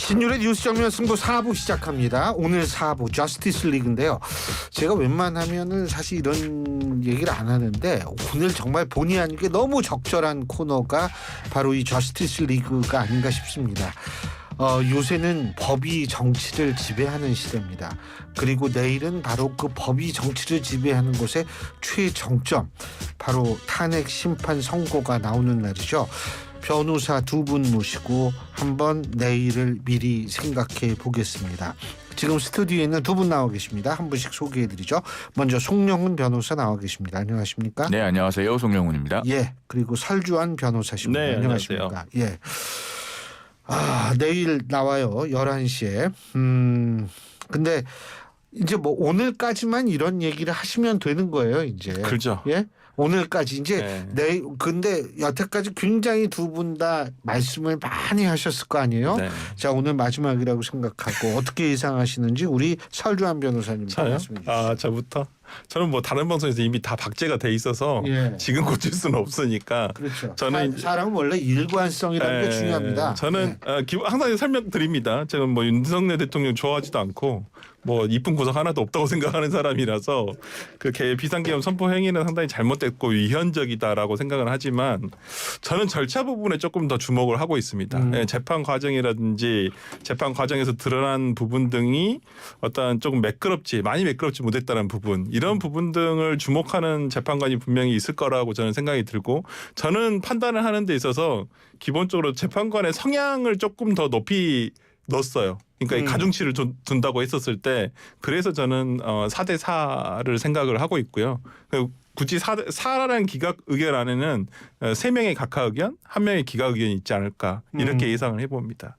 신율의 뉴스 정면 승부 4부 시작합니다. 오늘 4부 저스티스 리그인데요. 제가 웬만하면은 사실 이런 얘기를 안 하는데 오늘 정말 본의 아니게 너무 적절한 코너가 바로 이 저스티스 리그가 아닌가 싶습니다. 요새는 법이 정치를 지배하는 시대입니다. 그리고 내일은 바로 그 법이 정치를 지배하는 곳의 최정점, 바로 탄핵 심판 선고가 나오는 날이죠. 변호사 두 분 모시고 한번 내일을 미리 생각해 보겠습니다. 지금 스튜디오에 있는 두 분 나와 계십니다. 한 분씩 소개해드리죠. 먼저 송영훈 변호사 나와 계십니다. 안녕하십니까? 네, 안녕하세요. 송영훈입니다. 예, 그리고 설주환 변호사십니다. 네, 안녕하십니까? 예. 내일 나와요. 11시에. 근데 이제 뭐 오늘까지만 이런 얘기를 하시면 되는 거예요, 이제. 그렇죠. 예? 오늘까지 이제 근데 여태까지 굉장히 두 분 다 말씀을 많이 하셨을 거 아니에요? 네. 자, 오늘 마지막이라고 생각하고 어떻게 예상하시는지 우리 설주환 변호사님 말씀해 주시죠. 저부터 저는 뭐 다른 방송에서 이미 다 박제가 돼 있어서 예. 지금 고칠 수는 없으니까. 그렇죠. 저는 사람은 원래 일관성이라는 게 중요합니다. 저는 항상 설명드립니다. 저는 뭐 윤석열 대통령 좋아하지도 않고 뭐 이쁜 구석 하나도 없다고 생각하는 사람이라서 그 비상계엄 선포 행위는 상당히 잘못됐고 위헌적이다라고 생각을 하지만 저는 절차 부분에 조금 더 주목을 하고 있습니다. 재판 과정이라든지 재판 과정에서 드러난 부분 등이 어떤 조금 많이 매끄럽지 못했다는 부분, 이런 부분 등을 주목하는 재판관이 분명히 있을 거라고 저는 생각이 들고, 저는 판단을 하는 데 있어서 기본적으로 재판관의 성향을 조금 더 높이 넣었어요. 그러니까 이 가중치를 둔다고 했었을 때, 그래서 저는 4대 4를 생각을 하고 있고요. 굳이 4라는 기각 의견 안에는 3명의 각하 의견, 1명의 기각 의견이 있지 않을까, 이렇게 예상을 해봅니다.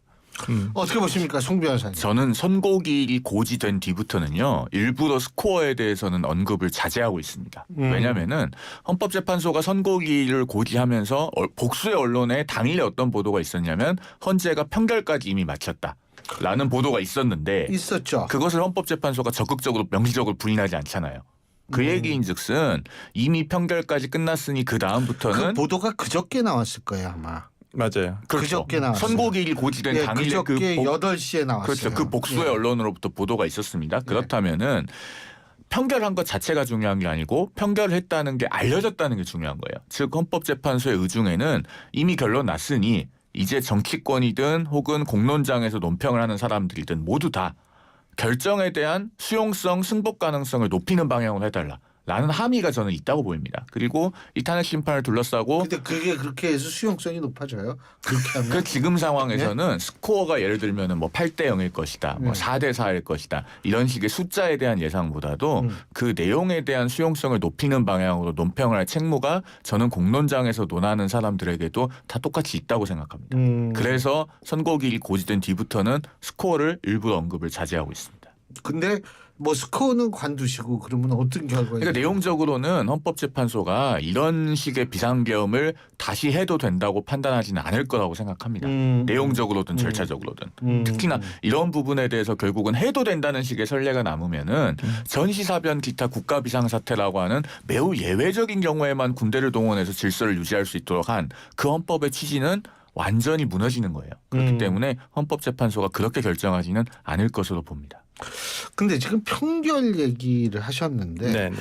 어떻게 보십니까, 송 변호사님? 저는 선고기일이 고지된 뒤부터는요, 일부러 스코어에 대해서는 언급을 자제하고 있습니다. 왜냐하면은 헌법재판소가 선고기일을 고지하면서 복수의 언론에 당일에 어떤 보도가 있었냐면 헌재가 판결까지 이미 마쳤다 라는 보도가 있었는데, 있었죠. 그것을 헌법재판소가 적극적으로 명시적으로 부인하지 않잖아요. 그 얘기인즉슨 이미 판결까지 끝났으니 그 다음부터는 그 보도가 그저께 나왔을 거예요, 아마. 맞아요. 그렇죠. 그저께 나왔어요. 선고기일이 고지된 당일에 그저께 8시에 나왔어요. 그렇죠. 그 복수의 언론으로부터 보도가 있었습니다. 그렇다면은 판결한 것 자체가 중요한 게 아니고 판결을 했다는 게 알려졌다는 게 중요한 거예요. 즉 헌법재판소의 의중에는 이미 결론 났으니 이제 정치권이든 혹은 공론장에서 논평을 하는 사람들이든 모두 다 결정에 대한 수용성, 승복 가능성을 높이는 방향으로 해달라 라는 함의가 저는 있다고 보입니다. 그리고 이 탄핵 심판을 둘러싸고, 근데 그게 그렇게 해서 수용성이 높아져요? 그렇게 하면? 그 지금 상황에서는 스코어가 예를 들면은 뭐 8대 0일 것이다, 뭐 4대 4일 것이다, 이런 식의 숫자에 대한 예상보다도 그 내용에 대한 수용성을 높이는 방향으로 논평을 할 책무가 저는 공론장에서 논하는 사람들에게도 다 똑같이 있다고 생각합니다. 그래서 선고기일이 고지된 뒤부터는 스코어를 일부러 언급을 자제하고 있습니다. 근데 뭐 스코어는 관두시고 그러면 어떤 결과가? 그러니까 내용적으로는 헌법재판소가 이런 식의 비상계엄을 다시 해도 된다고 판단하지는 않을 거라고 생각합니다. 내용적으로든 절차적으로든. 특히나 이런 부분에 대해서 결국은 해도 된다는 식의 선례가 남으면은 전시사변 기타 국가 비상사태라고 하는 매우 예외적인 경우에만 군대를 동원해서 질서를 유지할 수 있도록 한 그 헌법의 취지는 완전히 무너지는 거예요. 그렇기 때문에 헌법재판소가 그렇게 결정하지는 않을 것으로 봅니다. 근데 지금 판결 얘기를 하셨는데 네.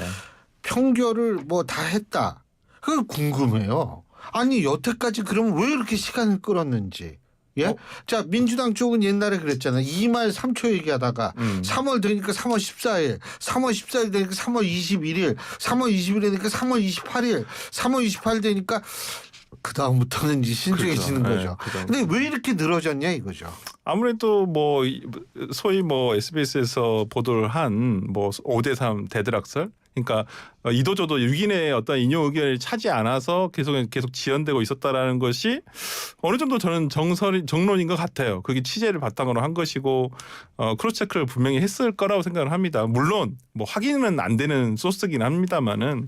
판결을 뭐 다 했다. 그게 궁금해요. 아니 여태까지 그러면 왜 이렇게 시간을 끌었는지. 예? 자, 민주당 쪽은 옛날에 그랬잖아요. 2말 3초 얘기하다가 3월 되니까 3월 14일, 3월 14일 되니까 3월 21일, 3월 20일 되니까 3월 28일, 3월 28일 되니까 그 다음부터는 이제 신중해지는 그렇죠. 거죠. 근데 왜 이렇게 늘어졌냐 이거죠. 아무래도 뭐 소위 뭐 SBS에서 보도를 한 뭐 5대 3 대드락설, 그러니까 이도저도 6인의 어떤 인용 의견을 차지 않아서 계속 지연되고 있었다라는 것이 어느 정도 저는 정론인 것 같아요. 그게 취재를 바탕으로 한 것이고 크로스체크를 분명히 했을 거라고 생각을 합니다. 물론 뭐 확인은 안 되는 소스긴 합니다만은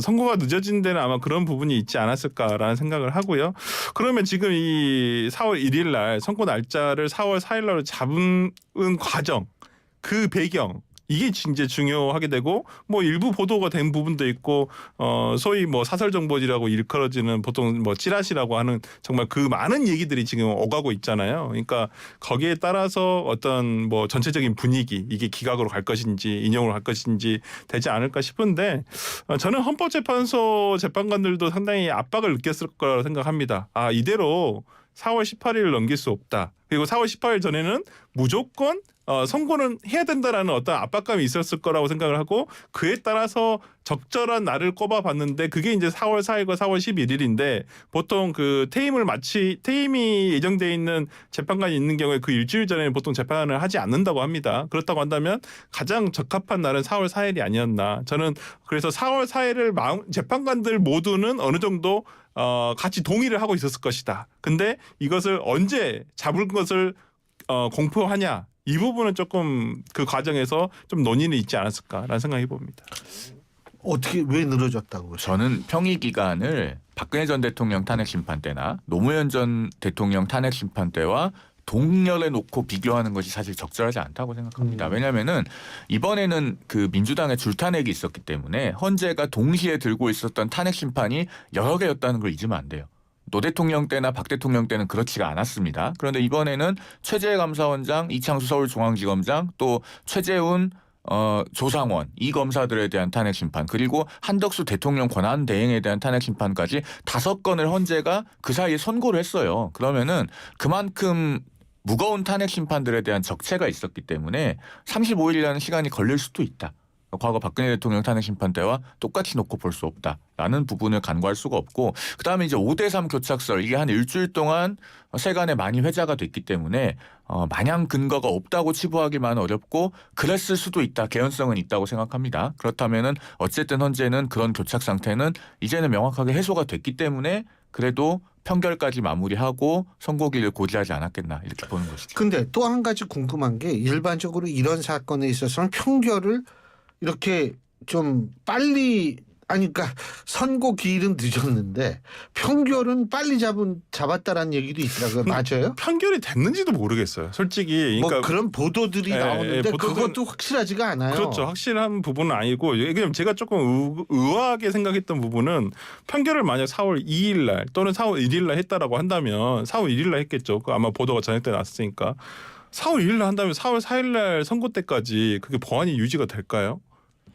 선고가 늦어진 데는 아마 그런 부분이 있지 않았을까라는 생각을 하고요. 그러면 지금 이 4월 1일 날 선고 날짜를 4월 4일 날로 잡은 과정, 그 배경, 이게 이제 중요하게 되고 뭐 일부 보도가 된 부분도 있고 소위 뭐 사설 정보지라고 일컬어지는 보통 뭐 찌라시라고 하는 정말 그 많은 얘기들이 지금 오가고 있잖아요. 그러니까 거기에 따라서 어떤 뭐 전체적인 분위기 이게 기각으로 갈 것인지 인용으로 갈 것인지 되지 않을까 싶은데 저는 헌법재판소 재판관들도 상당히 압박을 느꼈을 거라고 생각합니다. 아 이대로 4월 18일을 넘길 수 없다. 그리고 4월 18일 전에는 무조건 선고는 해야 된다라는 어떤 압박감이 있었을 거라고 생각을 하고 그에 따라서 적절한 날을 꼽아봤는데 그게 이제 4월 4일과 4월 11일인데 보통 그 퇴임이 예정돼 있는 재판관이 있는 경우에 그 일주일 전에는 보통 재판을 하지 않는다고 합니다. 그렇다고 한다면 가장 적합한 날은 4월 4일이 아니었나. 저는 그래서 4월 4일을 재판관들 모두는 어느 정도 같이 동의를 하고 있었을 것이다. 근데 이것을 언제 잡을 것을 공표하냐. 이 부분은 조금 그 과정에서 좀 논의는 있지 않았을까라는 생각이 봅니다. 어떻게 왜 늘어졌다고 보세요? 저는 평의 기간을 박근혜 전 대통령 탄핵 심판 때나 노무현 전 대통령 탄핵 심판 때와 동렬해 놓고 비교하는 것이 사실 적절하지 않다고 생각합니다. 왜냐하면은 이번에는 그 민주당의 줄탄핵이 있었기 때문에 헌재가 동시에 들고 있었던 탄핵 심판이 여러 개였다는 걸 잊으면 안 돼요. 노 대통령 때나 박 대통령 때는 그렇지가 않았습니다. 그런데 이번에는 최재해 감사원장, 이창수 서울중앙지검장, 또 최재훈 조상원 이 검사들에 대한 탄핵 심판 그리고 한덕수 대통령 권한 대행에 대한 탄핵 심판까지 5건을 헌재가 그 사이에 선고를 했어요. 그러면은 그만큼 무거운 탄핵 심판들에 대한 적체가 있었기 때문에 35일이라는 시간이 걸릴 수도 있다. 과거 박근혜 대통령 탄핵 심판 때와 똑같이 놓고 볼 수 없다라는 부분을 간과할 수가 없고 그다음에 이제 5대3 교착설 이게 한 일주일 동안 세간에 많이 회자가 됐기 때문에 마냥 근거가 없다고 치부하기만 어렵고 그랬을 수도 있다. 개연성은 있다고 생각합니다. 그렇다면은 어쨌든 헌재는 그런 교착 상태는 이제는 명확하게 해소가 됐기 때문에 그래도 평결까지 마무리하고 선고기를 고지하지 않았겠나 이렇게 보는 것이죠. 근데 또 한 가지 궁금한 게 일반적으로 이런 사건에 있어서는 평결을 이렇게 좀 빨리 그러니까 선고 기일은 늦었는데 평결은 빨리 잡았다라는 얘기도 있더라고요. 맞아요? 판결이 됐는지도 모르겠어요. 솔직히 그러니까 뭐 그런 보도들이 나오는데 그것도 확실하지가 않아요. 그렇죠. 확실한 부분은 아니고 그냥 제가 조금 의아하게 생각했던 부분은 판결을 만약 4월 2일 날 또는 4월 1일 날 했다라고 한다면 4월 1일 날 했겠죠. 아마 보도가 저녁 때 났으니까 4월 1일 날 한다면 4월 4일 날 선고 때까지 그게 보안이 유지가 될까요?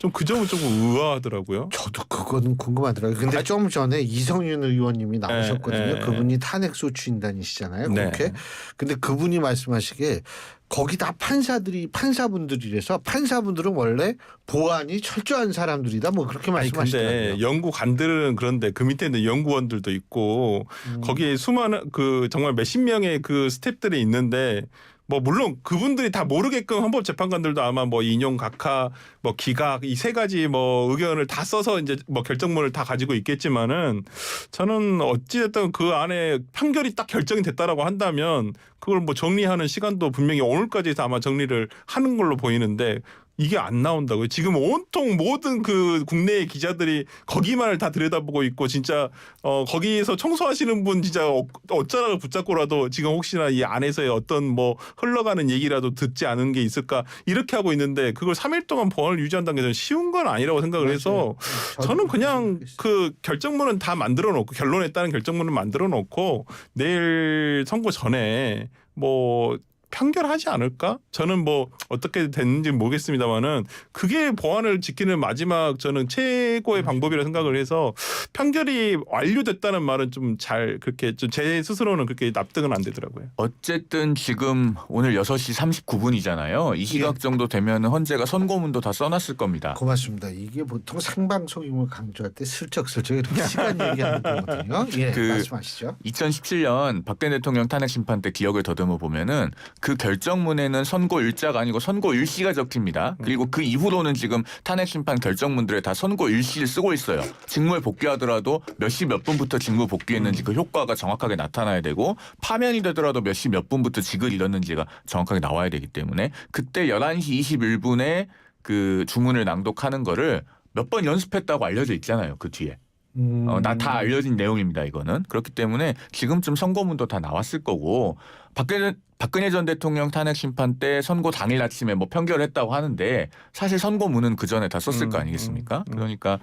좀 그 점은 조금 의아하더라고요. 저도 그거는 궁금하더라고요. 근데 좀 전에 이성윤 의원님이 나오셨거든요. 그분이 탄핵소 추인단이시잖아요. 그렇게. 네. 근데 그분이 말씀하시기에 거기 다 판사분들이라서 판사분들은 원래 보안이 철저한 사람들이다. 뭐 그렇게 말씀하시더라고요. 근데 연구관들은 그런데 그 밑에 있는 연구원들도 있고 거기에 수많은 그 정말 몇십 명의 그 스태프들이 있는데 뭐 물론 그분들이 다 모르게끔 헌법재판관들도 아마 뭐 인용 각하 뭐 기각 이 세 가지 뭐 의견을 다 써서 이제 뭐 결정문을 다 가지고 있겠지만은 저는 어찌됐든 그 안에 판결이 딱 결정이 됐다라고 한다면 그걸 뭐 정리하는 시간도 분명히 오늘까지 아마 정리를 하는 걸로 보이는데 이게 안 나온다고요. 지금 온통 모든 그 국내의 기자들이 거기만을 다 들여다보고 있고 진짜 거기에서 청소하시는 분 진짜 어쩌라고 붙잡고라도 지금 혹시나 이 안에서의 어떤 뭐 흘러가는 얘기라도 듣지 않은 게 있을까 이렇게 하고 있는데 그걸 3일 동안 보안을 유지한다는 게 저는 쉬운 건 아니라고 생각을 해서 저는 그냥 그 결정문은 다 만들어 놓고 결론에 따른 결정문을 만들어 놓고 내일 선고 전에 뭐 판결하지 않을까? 저는 뭐 어떻게 됐는지 모르겠습니다만은 그게 보안을 지키는 마지막 저는 최고의 방법이라 생각을 해서 판결이 완료됐다는 말은 좀 잘 그렇게 좀 제 스스로는 그렇게 납득은 안 되더라고요. 어쨌든 지금 오늘 6시 39분이잖아요. 이 시각 정도 되면 헌재가 선고문도 다 써놨을 겁니다. 고맙습니다. 이게 보통 생방송임을 강조할 때 슬쩍슬쩍 이렇게 시간 얘기하는 거거든요. 예, 말씀하시죠. 2017년 박근혜 대통령 탄핵 심판 때 기억을 더듬어 보면은 그 결정문에는 선고 일자가 아니고 선고 일시가 적힙니다. 그리고 그 이후로는 지금 탄핵 심판 결정문들에 다 선고 일시를 쓰고 있어요. 직무에 복귀하더라도 몇 시 몇 분부터 직무 복귀했는지 그 효과가 정확하게 나타나야 되고 파면이 되더라도 몇 시 몇 분부터 직을 잃었는지가 정확하게 나와야 되기 때문에 그때 11시 21분에 그 주문을 낭독하는 거를 몇 번 연습했다고 알려져 있잖아요. 그 뒤에. 나 다 알려진 내용입니다. 이거는. 그렇기 때문에 지금쯤 선고문도 다 나왔을 거고 박근혜 박근혜 전 대통령 탄핵 심판 때 선고 당일 아침에 뭐 판결했다고 하는데 사실 선고문은 그 전에 다 썼을 거 아니겠습니까? 그러니까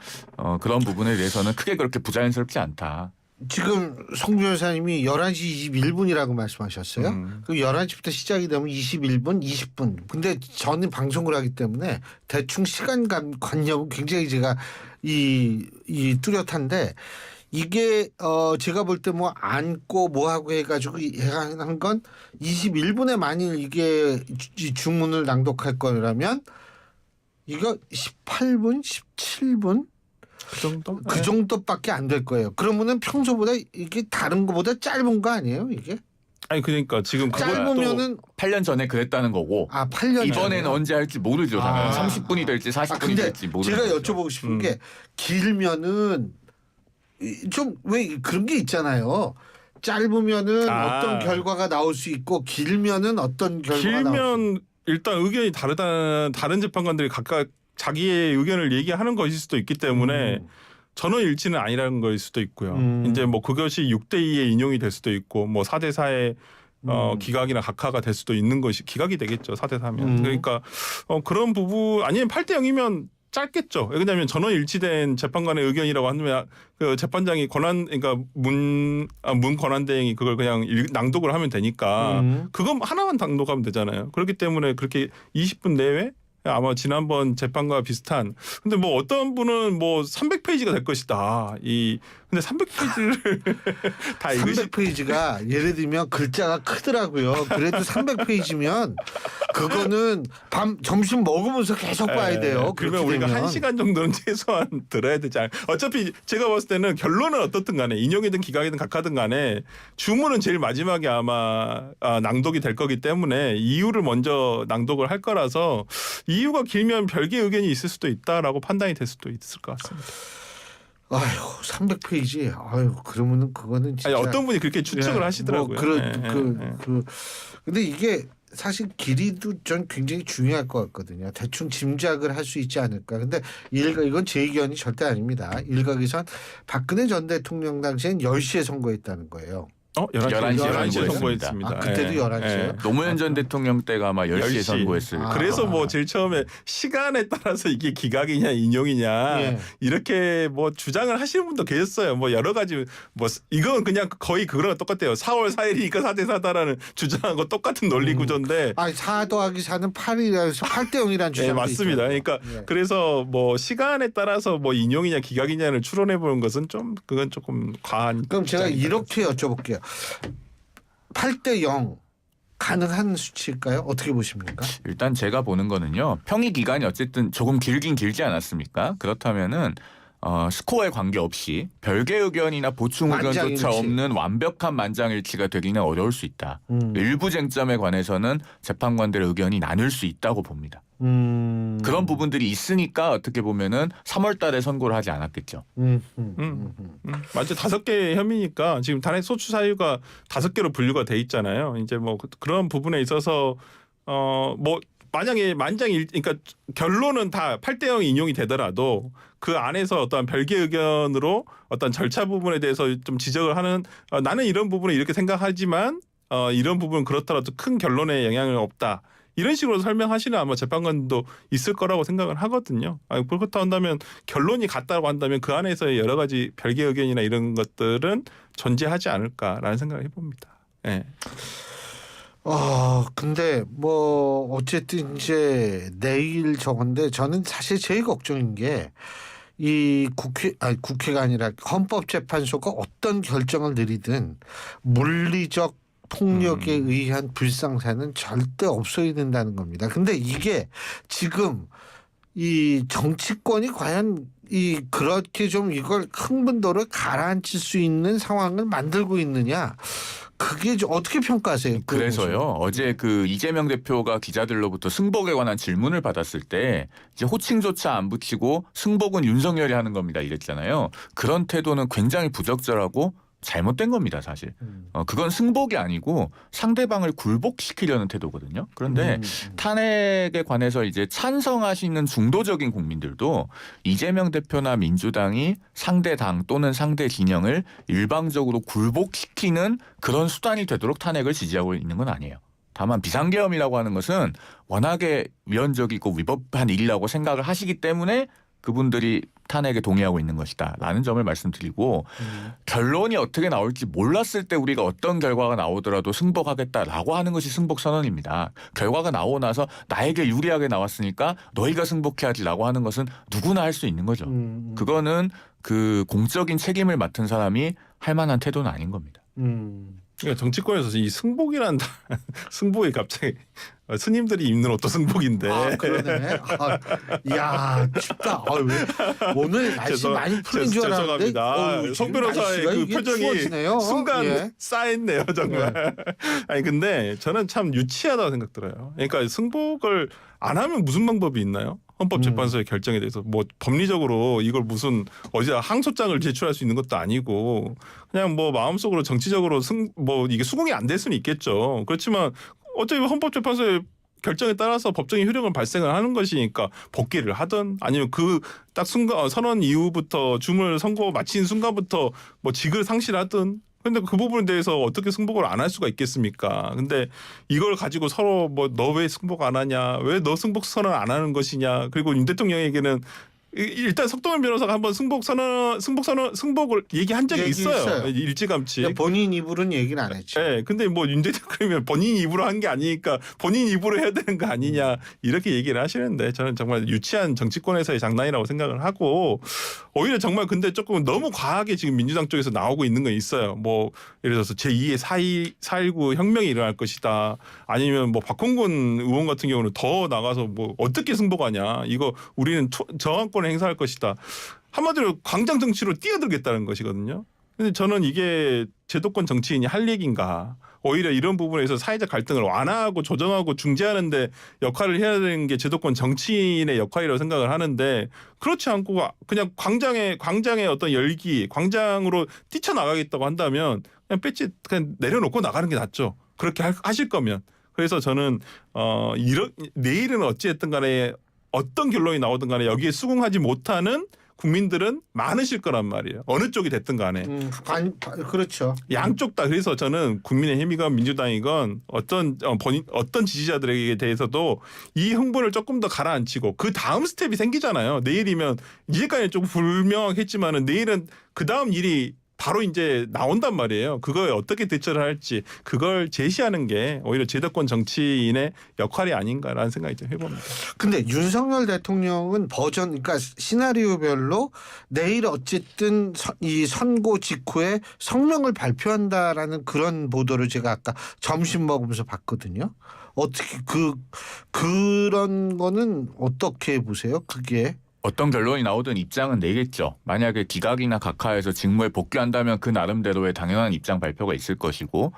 그런 부분에 대해서는 크게 그렇게 부자연스럽지 않다. 지금 송 변호사님이 11시 21분이라고 말씀하셨어요. 그 11시부터 시작이 되면 21분, 20분. 근데 저는 방송을 하기 때문에 대충 시간 관념은 굉장히 제가 이 뚜렷한데 이게 제가 볼 때 뭐 앉고 뭐 하고 해가지고 한 건 21분에 만일 이게 주문을 낭독할 거라면 이거 18분, 17분 그 정도? 그 정도밖에 안 될 거예요. 그러면은 평소보다 이게 다른 거보다 짧은 거 아니에요, 이게? 아니 그러니까 지금 짧으면은 8년 전에 그랬다는 거고 8년 이번에는 전에. 언제 할지 모르죠. 당연히 30분이 될지 40분이 근데 될지 모르죠. 제가 여쭤보고 싶은 게 길면은 좀 왜 그런 게 있잖아요. 짧으면은 어떤 결과가 나올 수 있고 길면은 어떤 결과가 나올 수 있고. 길면 일단 의견이 다른 재판관들이 각각 자기의 의견을 얘기하는 것일 수도 있기 때문에 전원 일치는 아니라는 거일 수도 있고요. 이제 뭐 그것이 6대2의 인용이 될 수도 있고 뭐 4대4의 기각이나 각하가 될 수도 있는 것이 기각이 되겠죠. 4대4면. 그러니까 그런 부분 아니면 8대0이면 짧겠죠. 왜냐하면 전원 일치된 재판관의 의견이라고 하면 그 재판장이 그러니까 문 권한대행이 그걸 그냥 낭독을 하면 되니까 그거 하나만 낭독하면 되잖아요. 그렇기 때문에 그렇게 20분 내외 아마 지난번 재판과 비슷한. 근데 뭐 어떤 분은 뭐 300페이지가 될 것이다. 근데 300페이지를 다 300페이지가 예를 들면 글자가 크더라고요. 그래도 300페이지면 그거는 점심 먹으면서 계속 봐야 돼요. 그러면 우리가 되면. 1시간 정도는 최소한 들어야 되지 않아요. 어차피 제가 봤을 때는 결론은 어떻든 간에 인용이든 기각이든 각하든 간에 주문은 제일 마지막에 아마 낭독이 될 거기 때문에 이유를 먼저 낭독을 할 거라서 이유가 길면 별개의 의견이 있을 수도 있다라고 판단이 될 수도 있을 것 같습니다. 아휴 300페이지. 아유 그러면은 그거는 진짜. 아니, 어떤 분이 그렇게 추측을 하시더라고요. 근데 이게 사실 길이도 전 굉장히 중요할 것 같거든요. 대충 짐작을 할 수 있지 않을까. 근데 이건 제 의견이 절대 아닙니다. 일각에선 박근혜 전 대통령 당시엔 10시에 선고했다는 거예요. 11시에 선고했습니다. 그때도 11시에요? 노무현 전 대통령 때가 아마 10시에 선고했을 거예요. 그래서 뭐 제일 처음에 시간에 따라서 이게 기각이냐 인용이냐 이렇게 뭐 주장을 하시는 분도 계셨어요. 뭐 여러 가지 뭐 이건 그냥 거의 그거랑 똑같아요. 4월 4일이니까 4대4다라는 주장하고 똑같은 논리 구조인데 4 더하기 4는 8이라서 8대0이라는 주장이 맞습니다. 그러니까 그래서 뭐 시간에 따라서 뭐 인용이냐 기각이냐를 추론해 보는 것은 그건 조금 과한. 그럼 제가 이렇게 여쭤볼게요. 8대0 가능한 수치일까요? 어떻게 보십니까? 일단 제가 보는 거는요. 평의 기간이 어쨌든 조금 길긴 길지 않았습니까? 그렇다면은 스코어에 관계없이 별개 의견이나 보충 의견조차 없는 완벽한 만장일치가 되기는 어려울 수 있다. 일부 쟁점에 관해서는 재판관들의 의견이 나눌 수 있다고 봅니다. 그런 부분들이 있으니까 어떻게 보면은 3월 달에 선고를 하지 않았겠죠. 맞죠. 5개의 혐의니까 지금 탄핵 소추 사유가 5개로 분류가 돼 있잖아요. 이제 뭐 그런 부분에 있어서 뭐 만약에 그러니까 결론은 다 8대0 인용이 되더라도 그 안에서 어떤 별개 의견으로 어떤 절차 부분에 대해서 좀 지적을 하는 나는 이런 부분을 이렇게 생각하지만 이런 부분은 그렇더라도 큰 결론에 영향은 없다. 이런 식으로 설명하시는 아마 재판관도 있을 거라고 생각을 하거든요. 그렇다 한다면 결론이 같다고 한다면 그 안에서의 여러 가지 별개 의견이나 이런 것들은 존재하지 않을까라는 생각을 해봅니다. 네. 근데 뭐 어쨌든 이제 내일 저건데 저는 사실 제일 걱정인 게 이 국회가 아니라 헌법재판소가 어떤 결정을 내리든 물리적 폭력에 의한 불상사는 절대 없어야 된다는 겁니다. 근데 이게 지금 이 정치권이 과연 그렇게 좀 이걸 흥분도를 가라앉힐 수 있는 상황을 만들고 있느냐? 그게 좀 어떻게 평가하세요? 그래서요. 어제 그 이재명 대표가 기자들로부터 승복에 관한 질문을 받았을 때 이제 호칭조차 안 붙이고 승복은 윤석열이 하는 겁니다 이랬잖아요. 그런 태도는 굉장히 부적절하고 잘못된 겁니다, 사실. 그건 승복이 아니고 상대방을 굴복시키려는 태도거든요. 그런데 탄핵에 관해서 이제 찬성하시는 중도적인 국민들도 이재명 대표나 민주당이 상대 당 또는 상대 진영을 일방적으로 굴복시키는 그런 수단이 되도록 탄핵을 지지하고 있는 건 아니에요. 다만 비상계엄이라고 하는 것은 워낙에 위헌적이고 위법한 일이라고 생각을 하시기 때문에 그분들이 탄핵에 동의하고 있는 것이다라는 점을 말씀드리고 결론이 어떻게 나올지 몰랐을 때 우리가 어떤 결과가 나오더라도 승복하겠다라고 하는 것이 승복선언입니다. 결과가 나오고 나서 나에게 유리하게 나왔으니까 너희가 승복해야지라고 하는 것은 누구나 할 수 있는 거죠. 그거는 그 공적인 책임을 맡은 사람이 할 만한 태도는 아닌 겁니다. 그러니까 정치권에서 이 승복이란 승복이 갑자기 스님들이 입는 옷도 승복인데. 아, 그러네. 야, 춥다. 왜 오늘 날씨 많이 풀린 줄 알았는데. 죄송합니다. 송 변호사의 그 표정이 추워지네요. 순간 예. 쌓였네요, 정말. 아니 근데 저는 참 유치하다고 생각 들어요. 그러니까 승복을 안 하면 무슨 방법이 있나요? 헌법재판소의 결정에 대해서 뭐 법리적으로 이걸 무슨 어디 항소장을 제출할 수 있는 것도 아니고 그냥 뭐 마음속으로 정치적으로 뭐 이게 수긍이 안 될 수는 있겠죠. 그렇지만 어차피 헌법재판소의 결정에 따라서 법적인 효력을 발생을 하는 것이니까 복귀를 하든 아니면 그 딱 순간 선언 이후부터 줌을 선고 마친 순간부터 뭐 직을 상실하든. 근데 그 부분에 대해서 어떻게 승복을 안 할 수가 있겠습니까? 근데 이걸 가지고 서로 뭐 너 왜 승복 안 하냐, 왜 너 승복 선언 안 하는 것이냐, 그리고 윤 대통령에게는 일단 석동현 변호사가 한번 승복을 얘기한 적이 있어요. 일찌감치. 그러니까 본인 입으로는 얘기는 안 했죠. 네, 근데 뭐 윤 대통령이면 본인 입으로 한 게 아니니까 본인 입으로 해야 되는 거 아니냐 이렇게 얘기를 하시는데 저는 정말 유치한 정치권에서의 장난이라고 생각을 하고 오히려 정말 근데 조금 너무 과하게 지금 민주당 쪽에서 나오고 있는 건 있어요. 뭐 예를 들어서 제2의 4.19 혁명이 일어날 것이다. 아니면 뭐 박홍근 의원 같은 경우는 더 나가서 뭐 어떻게 승복하냐. 이거 우리는 저항권을 행사할 것이다. 한마디로 광장 정치로 뛰어들겠다는 것이거든요. 근데 저는 이게 제도권 정치인이 할 얘기인가. 오히려 이런 부분에서 사회적 갈등을 완화하고 조정하고 중재하는 데 역할을 해야 되는 게 제도권 정치인의 역할이라고 생각을 하는데 그렇지 않고 그냥 광장의 어떤 열기, 광장으로 뛰쳐나가겠다고 한다면 그냥 배지 그냥 내려놓고 나가는 게 낫죠. 그렇게 하실 거면. 그래서 저는 내일은 어찌됐든 간에 어떤 결론이 나오든 간에 여기에 수긍하지 못하는 국민들은 많으실 거란 말이에요. 어느 쪽이 됐든 간에. 그렇죠. 양쪽 다. 그래서 저는 국민의힘이건 민주당이건 어떤 지지자들에게 대해서도 이 흥분을 조금 더 가라앉히고 그 다음 스텝이 생기잖아요. 내일이면 이제까지는 좀 불명확했지만은 내일은 그 다음 일이 바로 이제 나온단 말이에요. 그거에 어떻게 대처를 할지 그걸 제시하는 게 오히려 제도권 정치인의 역할이 아닌가라는 생각이 좀 해봅니다. 근데 윤석열 대통령은 그러니까 시나리오별로 내일 어쨌든 이 선고 직후에 성명을 발표한다라는 그런 보도를 제가 아까 점심 먹으면서 봤거든요. 어떻게 그런 거는 어떻게 보세요? 그게 어떤 결론이 나오든 입장은 내겠죠. 만약에 기각이나 각하에서 직무에 복귀한다면 그 나름대로의 당연한 입장 발표가 있을 것이고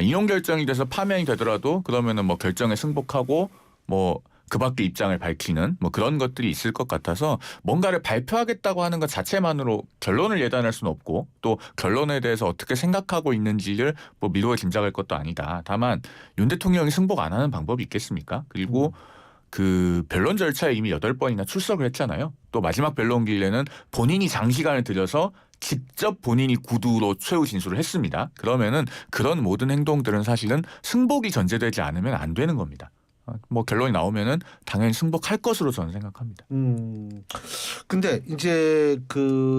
인용 결정이 돼서 파면이 되더라도 그러면은 뭐 결정에 승복하고 뭐 그 밖에 입장을 밝히는 뭐 그런 것들이 있을 것 같아서 뭔가를 발표하겠다고 하는 것 자체만으로 결론을 예단할 수는 없고 또 결론에 대해서 어떻게 생각하고 있는지를 뭐 미루어 짐작할 것도 아니다. 다만 윤 대통령이 승복 안 하는 방법이 있겠습니까? 그리고 그 변론 절차에 이미 8번이나 출석을 했잖아요. 또 마지막 변론 기일에는 본인이 장시간을 들여서 직접 본인이 구두로 최후 진술을 했습니다. 그러면은 그런 모든 행동들은 사실은 승복이 전제되지 않으면 안 되는 겁니다. 뭐 결론이 나오면은 당연히 승복할 것으로 저는 생각합니다. 근데 이제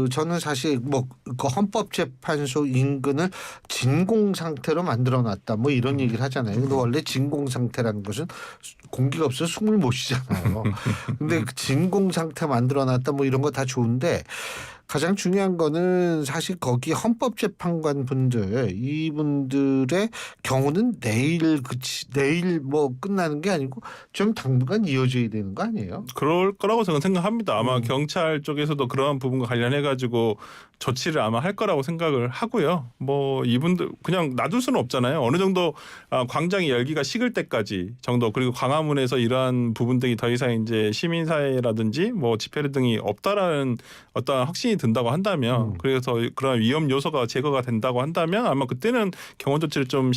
저는 사실 뭐 그 헌법재판소 인근을 진공 상태로 만들어놨다 뭐 이런 얘기를 하잖아요. 근데 원래 진공 상태라는 것은 공기가 없어서 숨을 못 쉬잖아요. 근데 그 진공 상태 만들어놨다 뭐 이런 거 다 좋은데 가장 중요한 거는 사실 거기 헌법재판관 분들 이분들의 경우는 내일 뭐 끝나는 게 아니고 좀 당분간 이어져야 되는 거 아니에요? 그럴 거라고 저는 생각합니다. 아마 경찰 쪽에서도 그러한 부분과 관련해 가지고 조치를 아마 할 거라고 생각을 하고요. 뭐 이분들 그냥 놔둘 수는 없잖아요. 어느 정도 광장의 열기가 식을 때까지 정도 그리고 광화문에서 이러한 부분들이 더 이상 이제 시민사회라든지 뭐 집회를 등이 없다라는 어떤 확신이 든다고 한다면 그래서 그런 위험 요소가 제거가 된다고 한다면 아마 그때는 경호 조치를 조금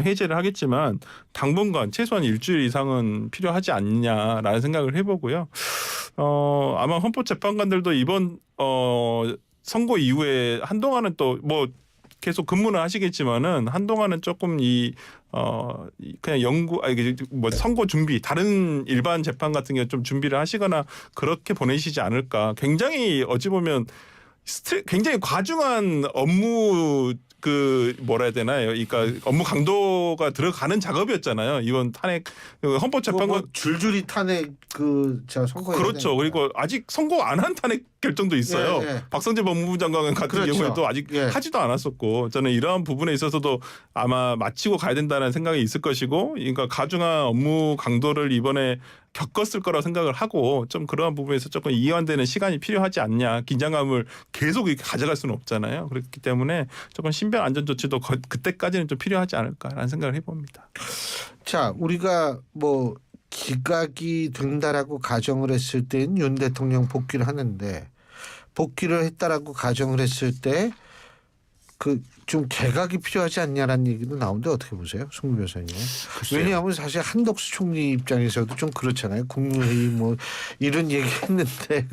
해제를 하겠지만 당분간 최소한 일주일 이상은 필요하지 않냐라는 생각을 해보고요. 아마 헌법재판관들도 이번 선고 이후에 한동안은 또 뭐 계속 근무는 하시겠지만은 한동안은 조금 그냥 뭐 선고 준비 다른 일반 재판 같은 경우 좀 준비를 하시거나 그렇게 보내시지 않을까. 굉장히 어찌 보면 굉장히 과중한 업무 뭐라 해야 되나요? 그러니까 업무 강도가 들어가는 작업이었잖아요. 이번 탄핵 헌법재판관 뭐 줄줄이 탄핵 선거 그렇죠. 그리고 아직 선고 안 한 탄핵 결정도 있어요. 예. 박성재 법무부 장관 같은 그렇죠. 경우에도 아직 하지도 않았었고 저는 이러한 부분에 있어서도 아마 마치고 가야 된다는 생각이 있을 것이고 그러니까 가중한 업무 강도를 이번에 겪었을 거라고 생각을 하고 좀 그러한 부분에서 조금 이완되는 시간이 필요하지 않냐. 긴장감을 계속 이렇게 가져갈 수는 없잖아요. 그렇기 때문에 조금 신변 안전 조치도 그때까지는 좀 필요하지 않을까라는 생각을 해봅니다. 자, 우리가 뭐 기각이 된다라고 가정을 했을 때는 윤 대통령 복귀를 하는데 복귀를 했다라고 가정을 했을 때 좀 개각이 필요하지 않냐라는 얘기도 나오는데 어떻게 보세요, 송미 변호사님? 왜냐하면 사실 한덕수 총리 입장에서도 좀 그렇잖아요. 국무회의 뭐 이런 얘기했는데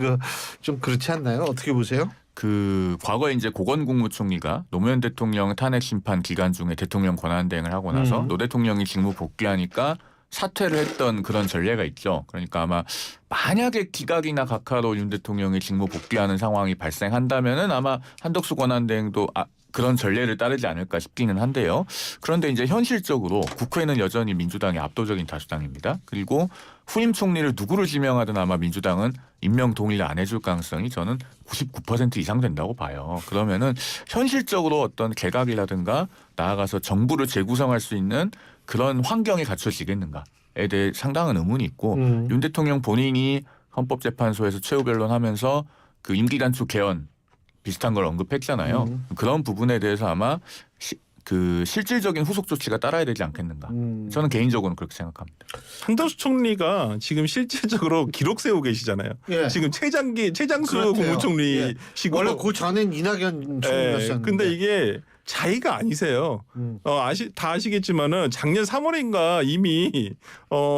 좀 그렇지 않나요? 어떻게 보세요? 과거에 이제 고건 국무총리가 노무현 대통령 탄핵 심판 기간 중에 대통령 권한 대행을 하고 나서 노 대통령이 직무 복귀하니까 사퇴를 했던 그런 전례가 있죠. 그러니까 아마 만약에 기각이나 각하로 윤 대통령이 직무 복귀하는 상황이 발생한다면은 아마 한덕수 권한 대행도 그런 전례를 따르지 않을까 싶기는 한데요. 그런데 이제 현실적으로 국회는 여전히 민주당이 압도적인 다수당입니다. 그리고 후임 총리를 누구를 지명하든 아마 민주당은 임명 동의를 안 해줄 가능성이 저는 99% 이상 된다고 봐요. 그러면은 현실적으로 어떤 개각이라든가 나아가서 정부를 재구성할 수 있는 그런 환경이 갖춰지겠는가에 대해 상당한 의문이 있고 윤 대통령 본인이 헌법재판소에서 최후 변론하면서 임기 단축 개헌 비슷한 걸 언급했잖아요. 그런 부분에 대해서 아마 실질적인 후속 조치가 따라야 되지 않겠는가. 저는 개인적으로는 그렇게 생각합니다. 한덕수 총리가 지금 실질적으로 기록 세우고 계시잖아요. 예. 지금 최장수 그렇대요. 국무총리시고 원래 그 전엔 이낙연 총리였었는데. 근데 이게 자의가 아니세요. 다 아시겠지만은 작년 3월인가 이미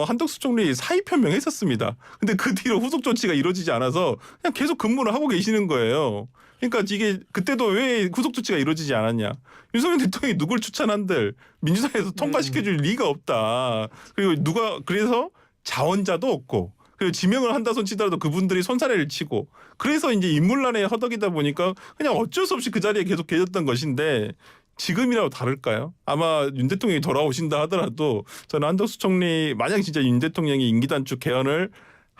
한덕수 총리 사의 표명했었습니다. 근데 그 뒤로 후속 조치가 이루어지지 않아서 그냥 계속 근무를 하고 계시는 거예요. 그러니까 이게 그때도 왜 후속 조치가 이루어지지 않았냐. 윤석열 대통령이 누굴 추천한들 민주당에서 통과시켜줄 리가 없다. 그리고 그래서 자원자도 없고 그리고 지명을 한다 손 치더라도 그분들이 손사래를 치고 그래서 이제 인물난에 허덕이다 보니까 그냥 어쩔 수 없이 그 자리에 계속 계셨던 것인데 지금이라도 다를까요? 아마 윤 대통령이 돌아오신다 하더라도 저는 한덕수 총리 만약 진짜 윤 대통령이 임기 단축 개헌을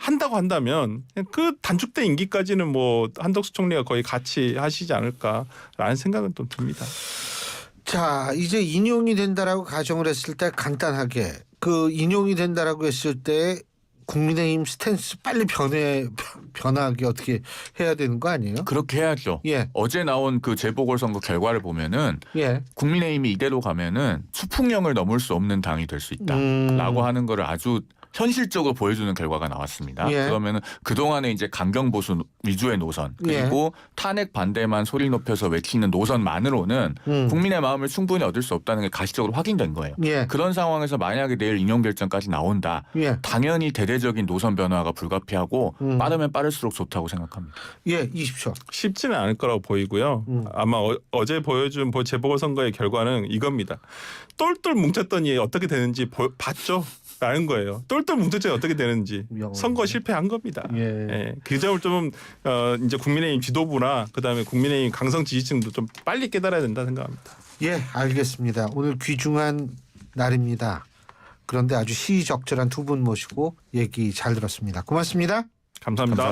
한다고 한다면 그 단축된 임기까지는 뭐 한덕수 총리가 거의 같이 하시지 않을까라는 생각은 좀 듭니다. 자, 이제 인용이 된다라고 가정을 했을 때 간단하게 인용이 된다라고 했을 때 국민의힘 스탠스 빨리 변하게 어떻게 해야 되는 거 아니에요? 그렇게 해야죠. 예. 어제 나온 재보궐선거 결과를 보면은 국민의힘이 이대로 가면은 추풍령을 넘을 수 없는 당이 될 수 있다라고 하는 거를 아주 현실적으로 보여주는 결과가 나왔습니다. 그러면은 그동안에 이제 강경 보수 위주의 노선 그리고 탄핵 반대만 소리 높여서 외치는 노선만으로는 국민의 마음을 충분히 얻을 수 없다는 게 가시적으로 확인된 거예요. 그런 상황에서 만약에 내일 인용 결정까지 나온다. 당연히 대대적인 노선 변화가 불가피하고 빠르면 빠를수록 좋다고 생각합니다. 20초. 쉽지는 않을 거라고 보이고요. 아마 어제 보여준 재보궐선거의 결과는 이겁니다. 똘똘 뭉쳤더니 어떻게 되는지 봤죠? 라는 거예요. 똘똘 뭉쳤더니 어떻게 되는지. 선거 실패한 겁니다. 그 점을 좀 이제 국민의힘 지도부나 그다음에 국민의힘 강성 지지층도 좀 빨리 깨달아야 된다 생각합니다. 알겠습니다. 오늘 귀중한 날입니다. 그런데 아주 시의적절한 두 분 모시고 얘기 잘 들었습니다. 고맙습니다. 감사합니다.